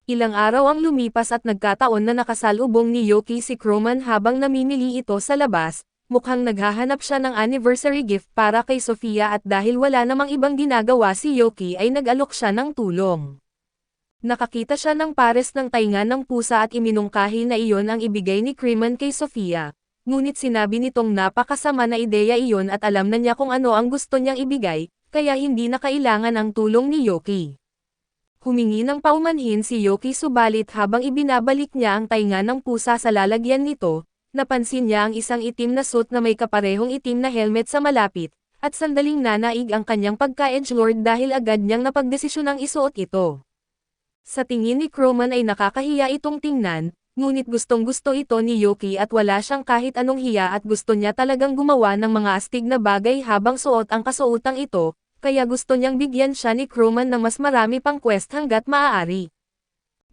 Ilang araw ang lumipas at nagkataon na nakasalubong ni Yoki si Croman habang namimili ito sa labas, mukhang naghahanap siya ng anniversary gift para kay Sofia at dahil wala namang ibang ginagawa si Yoki ay nag-alok siya ng tulong. Nakakita siya ng pares ng tainga ng pusa at iminungkahi na iyon ang ibigay ni Croman kay Sofia, ngunit sinabi nitong napakasama na ideya iyon at alam na niya kung ano ang gusto niyang ibigay, kaya hindi na kailangan ang tulong ni Yoki. Humingi ng paumanhin si Yoki subalit habang ibinabalik niya ang tainga ng pusa sa lalagyan nito, napansin niya ang isang itim na suit na may kaparehong itim na helmet sa malapit, at sandaling nanaig ang kanyang pagka-edgelord dahil agad niyang napagdesisyonang isuot ito. Sa tingin ni Croman ay nakakahiya itong tingnan, ngunit gustong-gusto ito ni Yoki at wala siyang kahit anong hiya at gusto niya talagang gumawa ng mga astig na bagay habang suot ang kasuotang ito, kaya gusto niyang bigyan siya ni Croman ng mas marami pang quest hanggat maaari.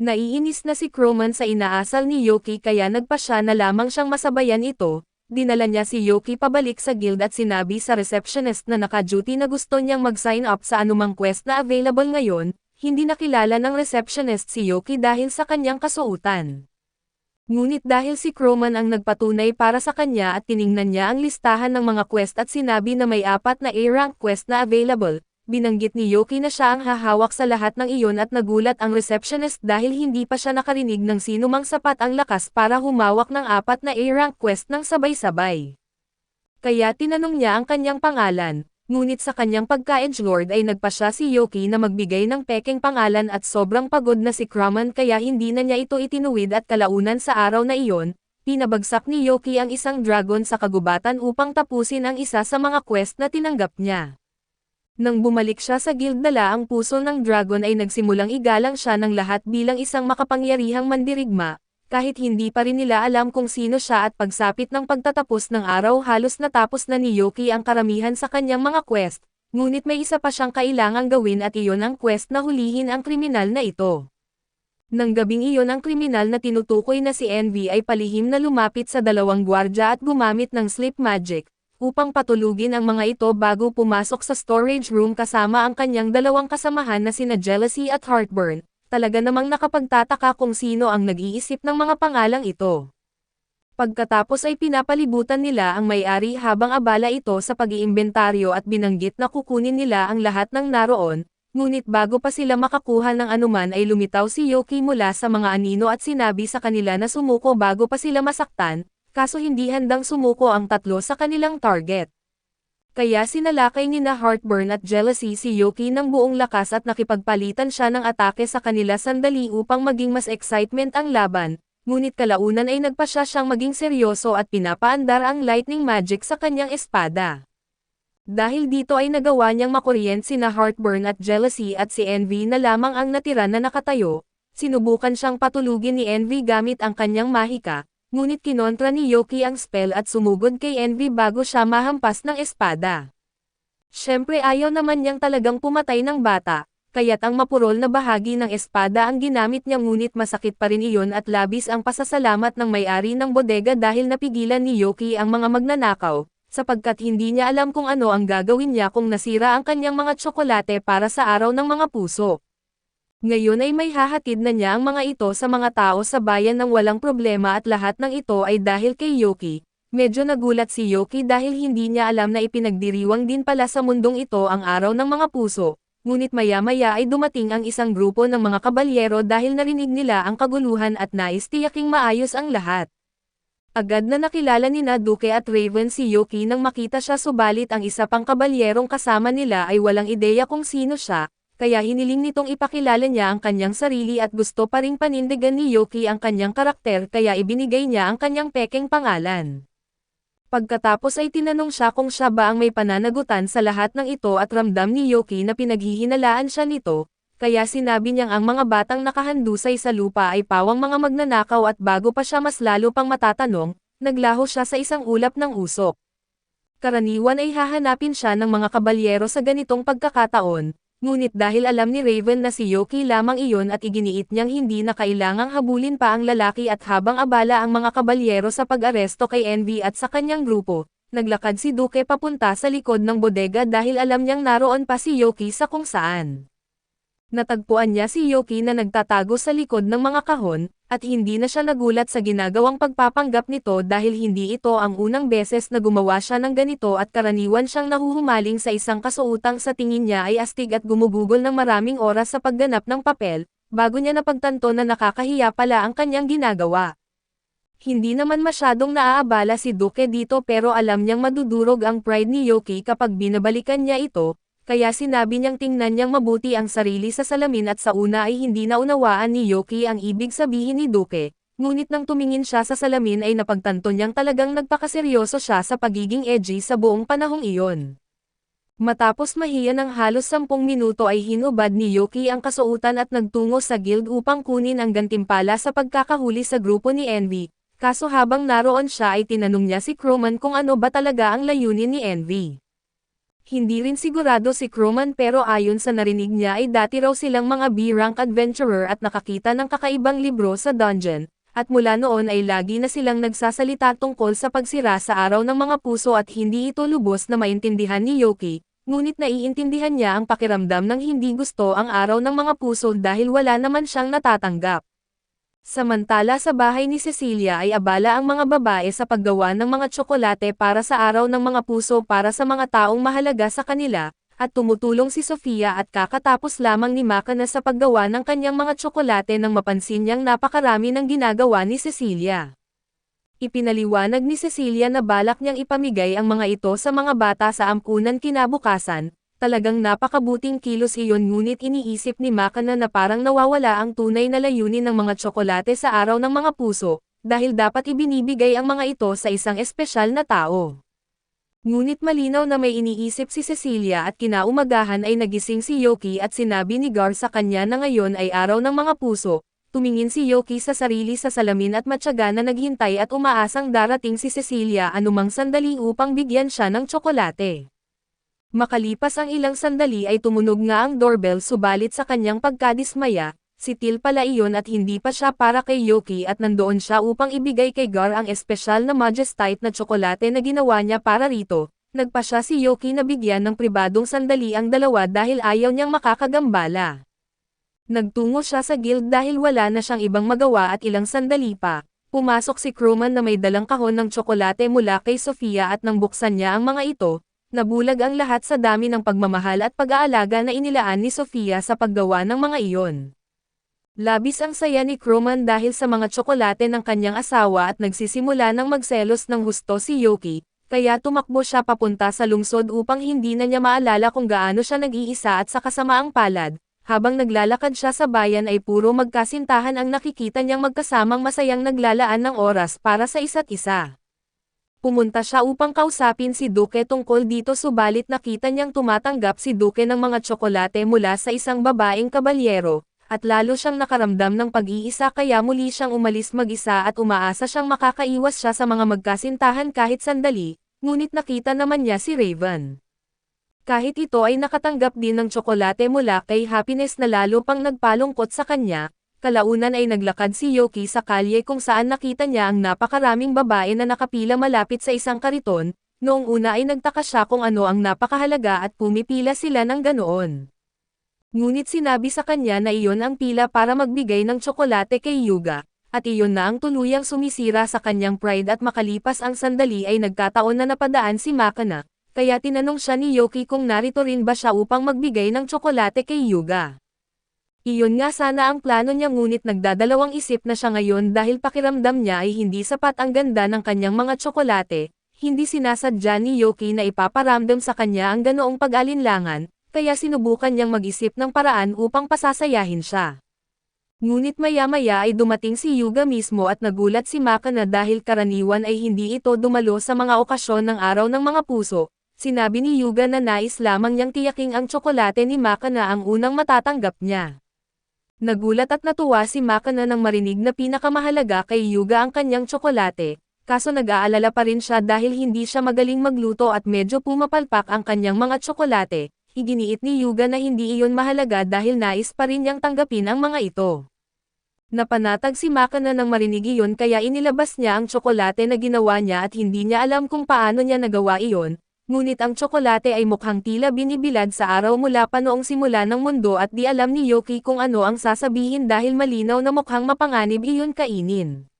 Naiinis na si Croman sa inaasal ni Yoki kaya nagpa siya na lamang siyang masabayan ito, dinala niya si Yoki pabalik sa guild at sinabi sa receptionist na naka-duty na gusto niyang mag-sign up sa anumang quest na available ngayon, hindi nakilala ng receptionist si Yoki dahil sa kanyang kasuotan. Ngunit dahil si Croman ang nagpatunay para sa kanya at tiningnan niya ang listahan ng mga quest at sinabi na may 4 na A-rank quest na available, binanggit ni Yoki na siya ang hahawak sa lahat ng iyon at nagulat ang receptionist dahil hindi pa siya nakarinig ng sinumang sapat ang lakas para humawak ng 4 na A-rank quest ng sabay-sabay. Kaya tinanong niya ang kanyang pangalan. Ngunit sa kanyang pagka-edgelord ay nagpa siya si Yoki na magbigay ng pekeng pangalan at sobrang pagod na si Croman kaya hindi na niya ito itinuwid at kalaunan sa araw na iyon, pinabagsak ni Yoki ang isang dragon sa kagubatan upang tapusin ang isa sa mga quest na tinanggap niya. Nang bumalik siya sa guild dala ang puso ng dragon ay nagsimulang igalang siya ng lahat bilang isang makapangyarihang mandirigma, kahit hindi pa rin nila alam kung sino siya at pagsapit ng pagtatapos ng araw halos natapos na ni Yoki ang karamihan sa kanyang mga quest, ngunit may isa pa siyang kailangang gawin at iyon ang quest na hulihin ang kriminal na ito. Nang gabing iyon ang kriminal na tinutukoy na si Envy ay palihim na lumapit sa 2 gwardya at gumamit ng sleep magic, upang patulugin ang mga ito bago pumasok sa storage room kasama ang kanyang 2 kasamahan na sina Jealousy at Heartburn. Talaga namang nakapagtataka kung sino ang nag-iisip ng mga pangalang ito. Pagkatapos ay pinapalibutan nila ang may-ari habang abala ito sa pag-iimbentaryo at binanggit na kukunin nila ang lahat ng naroon, ngunit bago pa sila makakuha ng anuman ay lumitaw si Yoki mula sa mga anino at sinabi sa kanila na sumuko bago pa sila masaktan, kaso hindi handang sumuko ang 3 sa kanilang target. Kaya sinalakay nina Heartburn at Jealousy si Yoki ng buong lakas at nakipagpalitan siya ng atake sa kanila sandali upang maging mas excitement ang laban, ngunit kalaunan ay nagpa siyang maging seryoso at pinapaandar ang lightning magic sa kanyang espada. Dahil dito ay nagawa niyang makuryent sina Heartburn at Jealousy at si Envy na lamang ang natira na nakatayo, sinubukan siyang patulugin ni Envy gamit ang kanyang mahika. Ngunit kinontra ni Yoki ang spell at sumugod kay Envy bago siya mahampas ng espada. Siyempre ayaw naman niyang talagang pumatay ng bata, kaya't ang mapurol na bahagi ng espada ang ginamit niya ngunit masakit pa rin iyon at labis ang pasasalamat ng may-ari ng bodega dahil napigilan ni Yoki ang mga magnanakaw, sapagkat hindi niya alam kung ano ang gagawin niya kung nasira ang kanyang mga tsokolate para sa araw ng mga puso. Ngayon ay may hahatid na niya ang mga ito sa mga tao sa bayan ng walang problema at lahat ng ito ay dahil kay Yoki. Medyo nagulat si Yoki dahil hindi niya alam na ipinagdiriwang din pala sa mundong ito ang araw ng mga puso, ngunit maya-maya ay dumating ang isang grupo ng mga kabalyero dahil narinig nila ang kaguluhan at nais tiyaking maayos ang lahat. Agad na nakilala nina Duke at Raven si Yoki nang makita siya subalit ang isa pang kabalyerong kasama nila ay walang ideya kung sino siya. Kaya hiniling nitong ipakilala niya ang kanyang sarili at gusto pa ring panindigan ni Yoki ang kanyang karakter kaya ibinigay niya ang kanyang pekeng pangalan. Pagkatapos ay tinanong siya kung siya ba ang may pananagutan sa lahat ng ito at ramdam ni Yoki na pinaghihinalaan siya nito, kaya sinabi niyang ang mga batang nakahandusay sa lupa ay pawang mga magnanakaw at bago pa siya mas lalo pang matatanong, naglaho siya sa isang ulap ng usok. Karaniwan ay hahanapin siya ng mga kabalyero sa ganitong pagkakataon. Ngunit dahil alam ni Raven na si Yoki lamang iyon at iginiit niyang hindi na kailangang habulin pa ang lalaki at habang abala ang mga kabalyero sa pag-aresto kay Envy at sa kanyang grupo, naglakad si Duke papunta sa likod ng bodega dahil alam niyang naroon pa si Yoki sa kung saan. Natagpuan niya si Yuki na nagtatago sa likod ng mga kahon, at hindi na siya nagulat sa ginagawang pagpapanggap nito dahil hindi ito ang unang beses na gumawa siya ng ganito at karaniwan siyang nahuhumaling sa isang kasuotang sa tingin niya ay astig at gumugugol ng maraming oras sa pagganap ng papel, bago niya napagtanto na nakakahiya pala ang kanyang ginagawa. Hindi naman masyadong naaabala si Duke dito pero alam niyang madudurog ang pride ni Yuki kapag binabalikan niya ito, kaya sinabi niyang tingnan niyang mabuti ang sarili sa salamin at sa una ay hindi naunawaan ni Yuki ang ibig sabihin ni Duke, ngunit nang tumingin siya sa salamin ay napagtanto niyang talagang nagpakaseryoso siya sa pagiging edgy sa buong panahong iyon. Matapos mahiya ng halos 10 minuto ay hinubad ni Yuki ang kasuotan at nagtungo sa guild upang kunin ang gantimpala sa pagkakahuli sa grupo ni Envy, kaso habang naroon siya ay tinanong niya si Crewman kung ano ba talaga ang layunin ni Envy. Hindi rin sigurado si Crewman pero ayon sa narinig niya ay dati raw silang mga B-rank adventurer at nakakita ng kakaibang libro sa dungeon, at mula noon ay lagi na silang nagsasalita tungkol sa pagsira sa araw ng mga puso at hindi ito lubos na maintindihan ni Yuki, ngunit naiintindihan niya ang pakiramdam ng hindi gusto ang araw ng mga puso dahil wala naman siyang natatanggap. Samantala sa bahay ni Cecilia ay abala ang mga babae sa paggawa ng mga tsokolate para sa araw ng mga puso para sa mga taong mahalaga sa kanila, at tumutulong si Sofia at kakatapos lamang ni Makana sa paggawa ng kanyang mga tsokolate nang mapansin niyang napakarami ng ginagawa ni Cecilia. Ipinaliwanag ni Cecilia na balak niyang ipamigay ang mga ito sa mga bata sa ampunan kinabukasan. Talagang napakabuting kilos iyon ngunit iniisip ni Makana na parang nawawala ang tunay na layunin ng mga tsokolate sa araw ng mga puso, dahil dapat ibinibigay ang mga ito sa isang espesyal na tao. Ngunit malinaw na may iniisip si Cecilia at kinaumagahan ay nagising si Yuki at sinabi ni Gar sa kanya na ngayon ay araw ng mga puso. Tumingin si Yuki sa sarili sa salamin at matyaga na naghintay at umaasang darating si Cecilia anumang sandali upang bigyan siya ng tsokolate. Makalipas ang ilang sandali ay tumunog nga ang doorbell subalit sa kanyang pagkadismaya, si Till pala iyon at hindi pa siya para kay Yuki at nandoon siya upang ibigay kay Gar ang espesyal na Majestite na tsokolate na ginawa niya para rito. Nagpa siya si Yuki na bigyan ng pribadong sandali ang dalawa dahil ayaw niyang makakagambala. Nagtungo siya sa guild dahil wala na siyang ibang magawa at ilang sandali pa. Pumasok si Crewman na may dalang kahon ng tsokolate mula kay Sofia at nang buksan niya ang mga ito, nabulag ang lahat sa dami ng pagmamahal at pag-aalaga na inilaan ni Sofia sa paggawa ng mga iyon. Labis ang saya ni Crewman dahil sa mga tsokolate ng kanyang asawa at nagsisimula ng magselos ng husto si Yuki, kaya tumakbo siya papunta sa lungsod upang hindi na niya maalala kung gaano siya nag-iisa at sa kasamaang palad. Habang naglalakad siya sa bayan ay puro magkasintahan ang nakikita niyang magkasamang masayang naglalaan ng oras para sa isa't isa. Pumunta siya upang kausapin si Duke tungkol dito subalit nakita niyang tumatanggap si Duke ng mga tsokolate mula sa isang babaeng kabalyero, at lalo siyang nakaramdam ng pag-iisa kaya muli siyang umalis mag-isa at umaasa siyang makakaiwas siya sa mga magkasintahan kahit sandali, ngunit nakita naman niya si Raven. Kahit ito ay nakatanggap din ng tsokolate mula kay Happiness na lalo pang nagpalungkot sa kanya, kalaunan ay naglakad si Yuki sa kalye kung saan nakita niya ang napakaraming babae na nakapila malapit sa isang kariton. Noong una ay nagtaka siya kung ano ang napakahalaga at pumipila sila ng ganoon. Ngunit sinabi sa kanya na iyon ang pila para magbigay ng tsokolate kay Yuga, at iyon na ang tuluyang sumisira sa kanyang pride at makalipas ang sandali ay nagkataon na napadaan si Makana, kaya tinanong siya ni Yuki kung narito rin ba siya upang magbigay ng tsokolate kay Yuga. Iyon nga sana ang plano niya ngunit nagdadalawang isip na siya ngayon dahil pakiramdam niya ay hindi sapat ang ganda ng kanyang mga tsokolate, hindi sinasadya ni Yuki na ipaparamdam sa kanya ang ganoong pag-alinlangan, kaya sinubukan niyang mag-isip ng paraan upang pasasayahin siya. Ngunit maya-maya ay dumating si Yuga mismo at nagulat si Makana dahil karaniwan ay hindi ito dumalo sa mga okasyon ng araw ng mga puso. Sinabi ni Yuga na nais lamang niyang tiyaking ang tsokolate ni Makana ang unang matatanggap niya. Nagulat at natuwa si Makana nang marinig na pinakamahalaga kay Yuga ang kanyang tsokolate, kaso nag-aalala pa rin siya dahil hindi siya magaling magluto at medyo pumapalpak ang kanyang mga tsokolate. Iginiit ni Yuga na hindi iyon mahalaga dahil nais pa rin niyang tanggapin ang mga ito. Napanatag si Makana nang marinig iyon kaya inilabas niya ang tsokolate na ginawa niya at hindi niya alam kung paano niya nagawa iyon, Ngunit ang tsokolate ay mukhang tila binibilad sa araw mula pa noong simula ng mundo at di alam ni Yuki kung ano ang sasabihin dahil malinaw na mukhang mapanganib iyon kainin.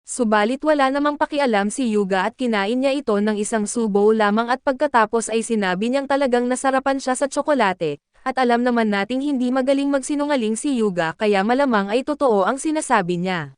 Subalit wala namang pakialam si Yuga at kinain niya ito ng isang subo lamang at pagkatapos ay sinabi niyang talagang nasarapan siya sa tsokolate, at alam naman nating hindi magaling magsinungaling si Yuga kaya malamang ay totoo ang sinasabi niya.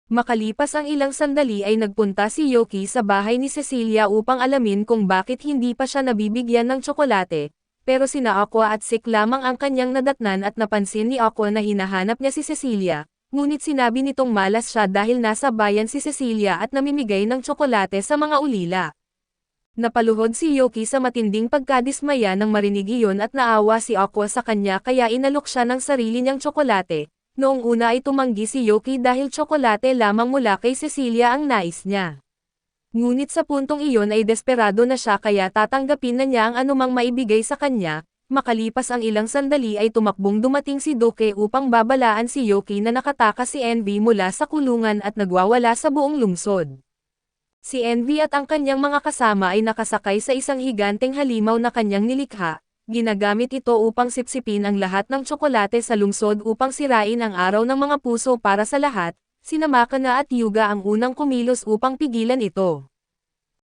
Makalipas ang ilang sandali ay nagpunta si Yuki sa bahay ni Cecilia upang alamin kung bakit hindi pa siya nabibigyan ng tsokolate, pero sina Aqua at Sik lamang ang kanyang nadatnan at napansin ni Aqua na hinahanap niya si Cecilia. Ngunit sinabi nitong malas siya dahil nasa bayan si Cecilia at namimigay ng tsokolate sa mga ulila. Napaluhod si Yuki sa matinding pagkadismaya nang marinig iyon at naawa si Aqua sa kanya kaya inalok siya ng sarili niyang tsokolate. Noong una ay tumanggi si Yuki dahil tsokolate lamang mula kay Cecilia ang nais niya. Ngunit sa puntong iyon ay desperado na siya kaya tatanggapin na niya ang anumang maibigay sa kanya. Makalipas ang ilang sandali ay tumakbong dumating si Doke upang babalaan si Yuki na nakatakas si Envy mula sa kulungan at nagwawala sa buong lungsod. Si Envy at ang kanyang mga kasama ay nakasakay sa isang higanteng halimaw na kanyang nilikha, ginagamit ito upang sipsipin ang lahat ng tsokolate sa lungsod upang sirain ang araw ng mga puso para sa lahat. Sina Makana at Yuga ang unang kumilos upang pigilan ito.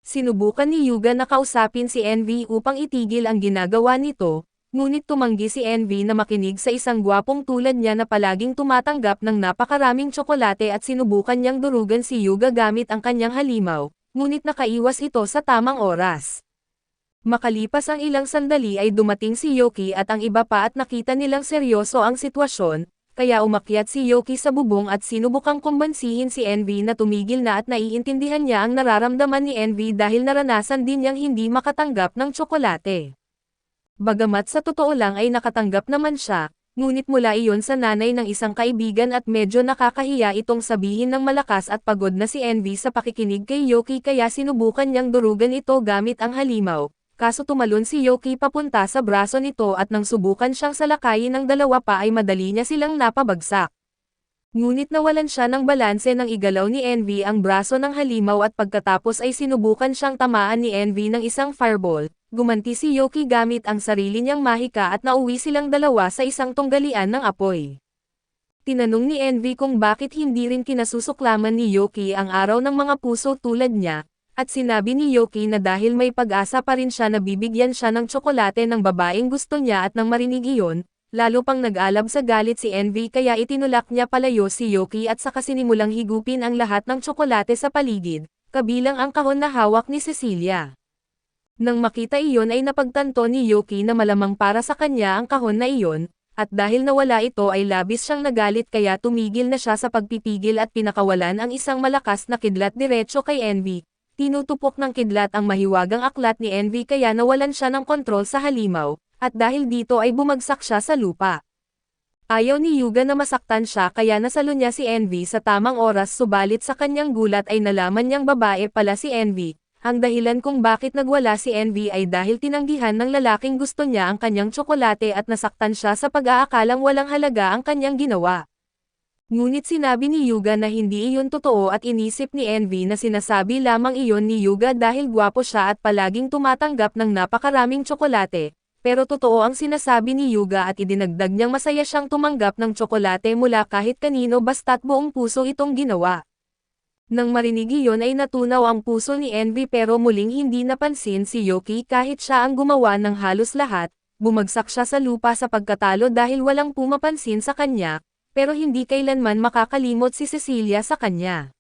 Sinubukan ni Yuga na kausapin si Envy upang itigil ang ginagawa nito. Ngunit tumanggi si Envy na makinig sa isang gwapong tulad niya na palaging tumatanggap ng napakaraming tsokolate at sinubukan niyang durugan si Yuga gamit ang kanyang halimaw, ngunit nakaiwas ito sa tamang oras. Makalipas ang ilang sandali ay dumating si Yuki at ang iba pa at nakita nilang seryoso ang sitwasyon, kaya umakyat si Yuki sa bubong at sinubukang kumbansihin si Envy na tumigil na at naiintindihan niya ang nararamdaman ni Envy dahil naranasan din niyang hindi makatanggap ng tsokolate. Bagamat sa totoo lang ay nakatanggap naman siya, ngunit mula iyon sa nanay ng isang kaibigan at medyo nakakahiya itong sabihin ng malakas at pagod na si Envy sa pakikinig kay Yuki kaya sinubukan niyang durugan ito gamit ang halimaw, kaso tumalon si Yuki papunta sa braso nito at nang subukan siyang salakayin ng dalawa pa ay madali niya silang napabagsak. Ngunit nawalan siya ng balanse nang igalaw ni Envy ang braso ng halimaw at pagkatapos ay sinubukan siyang tamaan ni Envy ng isang fireball. Gumanti si Yuki gamit ang sarili niyang mahika at nauwi silang dalawa sa isang tunggalian ng apoy. Tinanong ni Envy kung bakit hindi rin kinasusuklaman ni Yuki ang araw ng mga puso tulad niya, at sinabi ni Yuki na dahil may pag-asa pa rin siya na bibigyan siya ng tsokolate ng babaeng gusto niya at nang marinig iyon, lalo pang nag-alab sa galit si Envy kaya itinulak niya palayo si Yuki at saka sinimulang higupin ang lahat ng tsokolate sa paligid, kabilang ang kahon na hawak ni Cecilia. Nang makita iyon ay napagtanto ni Yuki na malamang para sa kanya ang kahon na iyon, at dahil nawala ito ay labis siyang nagalit kaya tumigil na siya sa pagpipigil at pinakawalan ang isang malakas na kidlat diretso kay Envy. Tinutupok ng kidlat ang mahiwagang aklat ni Envy kaya nawalan siya ng kontrol sa halimaw, at dahil dito ay bumagsak siya sa lupa. Ayaw ni Yuga na masaktan siya kaya nasalo niya si Envy sa tamang oras subalit sa kanyang gulat ay nalaman niyang babae pala si Envy. Ang dahilan kung bakit nagwala si Envy ay dahil tinanggihan ng lalaking gusto niya ang kanyang tsokolate at nasaktan siya sa pag-aakalang walang halaga ang kanyang ginawa. Ngunit sinabi ni Yuga na hindi iyon totoo at inisip ni Envy na sinasabi lamang iyon ni Yuga dahil gwapo siya at palaging tumatanggap ng napakaraming tsokolate, pero totoo ang sinasabi ni Yuga at idinagdag niyang masaya siyang tumanggap ng tsokolate mula kahit kanino basta't buong puso itong ginawa. Nang marinig iyon ay natunaw ang puso ni Envy pero muling hindi napansin si Yuki kahit siya ang gumawa ng halos lahat, bumagsak siya sa lupa sa pagkatalo dahil walang pumapansin sa kanya, pero hindi kailanman makakalimot si Cecilia sa kanya.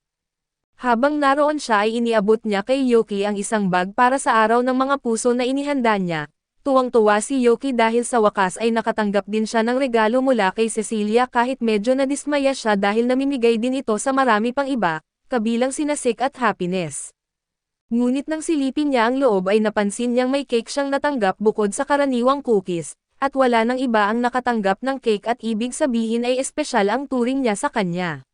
Habang naroon siya ay iniabot niya kay Yuki ang isang bag para sa araw ng mga puso na inihanda niya. Tuwang-tuwa si Yuki dahil sa wakas ay nakatanggap din siya ng regalo mula kay Cecilia kahit medyo nadismaya siya dahil namimigay din ito sa marami pang iba, kabilang sina Sik at Happiness. Ngunit nang silipin niya ang loob ay napansin niyang may cake siyang natanggap bukod sa karaniwang cookies, at wala nang iba ang nakatanggap ng cake at ibig sabihin ay espesyal ang turing niya sa kanya.